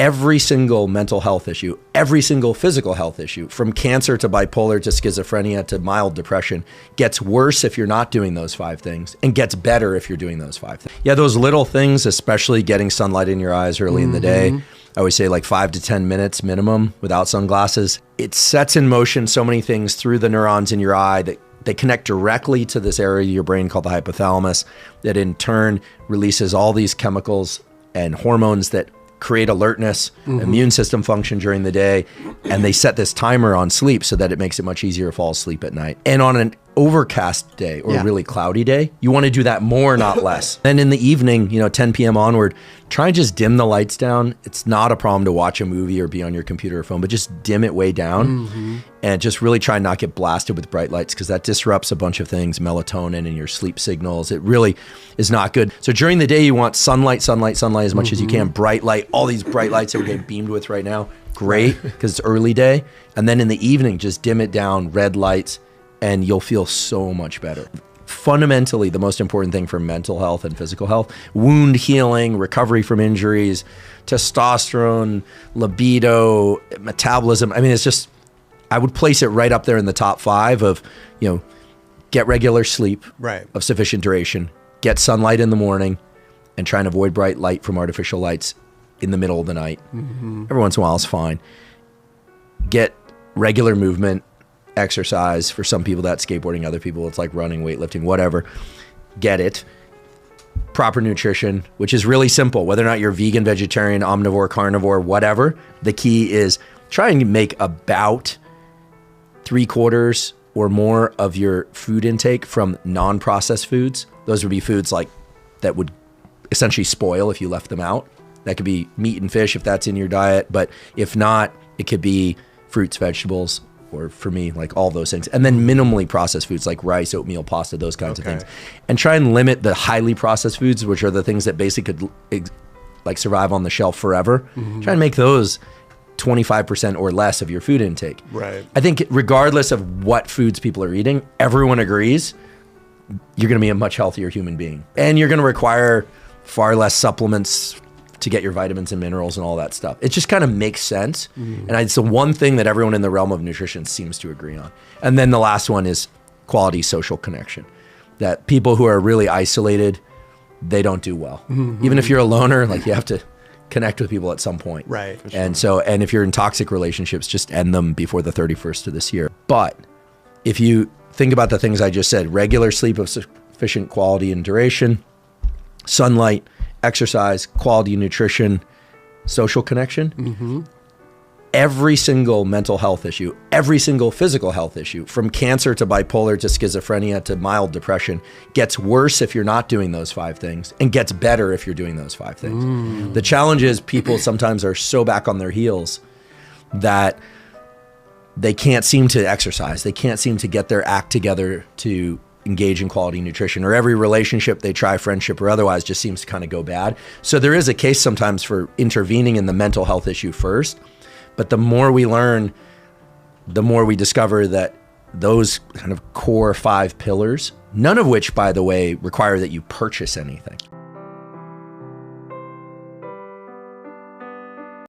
every single mental health issue, every single physical health issue, from cancer to bipolar to schizophrenia to mild depression, gets worse if you're not doing those 5 things and gets better if you're doing those 5 things. Yeah, those little things, especially getting sunlight in your eyes early in the day, I always say like 5 to 10 minutes minimum without sunglasses. It sets in motion so many things through the neurons in your eye that they connect directly to this area of your brain called the hypothalamus that in turn releases all these chemicals and hormones that create alertness, immune system function during the day, and they set this timer on sleep so that it makes it much easier to fall asleep at night. And on an overcast day or a really cloudy day, you want to do that more, not less. And in the evening, 10 p.m. onward, try and just dim the lights down. It's not a problem to watch a movie or be on your computer or phone, but just dim it way down and just really try and not get blasted with bright lights because that disrupts a bunch of things, melatonin and your sleep signals. It really is not good. So during the day, you want sunlight as much as you can, bright light, all these bright lights that we're getting beamed with right now. Great, because it's early day. And then in the evening, just dim it down, red lights, and you'll feel so much better. Fundamentally, the most important thing for mental health and physical health, wound healing, recovery from injuries, testosterone, libido, metabolism. I mean, it's just, I would place it right up there in the top 5 of, get regular sleep of sufficient duration, get sunlight in the morning, and try and avoid bright light from artificial lights in the middle of the night. Every once in a while is fine. Get regular movement, exercise. For some people that's skateboarding, other people it's like running, weightlifting, whatever. Get it. Proper nutrition, which is really simple. Whether or not you're vegan, vegetarian, omnivore, carnivore, whatever, the key is try and make about 3/4 or more of your food intake from non-processed foods. Those would be foods like that would essentially spoil if you left them out. That could be meat and fish if that's in your diet, but if not, it could be fruits, vegetables, or for me, like all those things. And then minimally processed foods like rice, oatmeal, pasta, those kinds of things. And try and limit the highly processed foods, which are the things that basically could like survive on the shelf forever. Try and make those 25% or less of your food intake. I think regardless of what foods people are eating, everyone agrees you're gonna be a much healthier human being. And you're gonna require far less supplements to get your vitamins and minerals and all that stuff. It just kind of makes sense. And it's the one thing that everyone in the realm of nutrition seems to agree on. And then the last one is quality social connection. That people who are really isolated, they don't do well. Even if you're a loner, like you have to connect with people at some point. And so, and if you're in toxic relationships, just end them before the 31st of this year. But if you think about the things I just said, regular sleep of sufficient quality and duration, sunlight, exercise, quality nutrition, social connection, every single mental health issue, every single physical health issue, from cancer to bipolar to schizophrenia to mild depression, gets worse if you're not doing those 5 things and gets better if you're doing those 5 things. The challenge is people sometimes are so back on their heels that they can't seem to exercise. They can't seem to get their act together to engage in quality nutrition, or every relationship they try, friendship or otherwise, just seems to kind of go bad. So there is a case sometimes for intervening in the mental health issue first, but the more we learn, the more we discover that those kind of core 5 pillars, none of which, by the way, require that you purchase anything.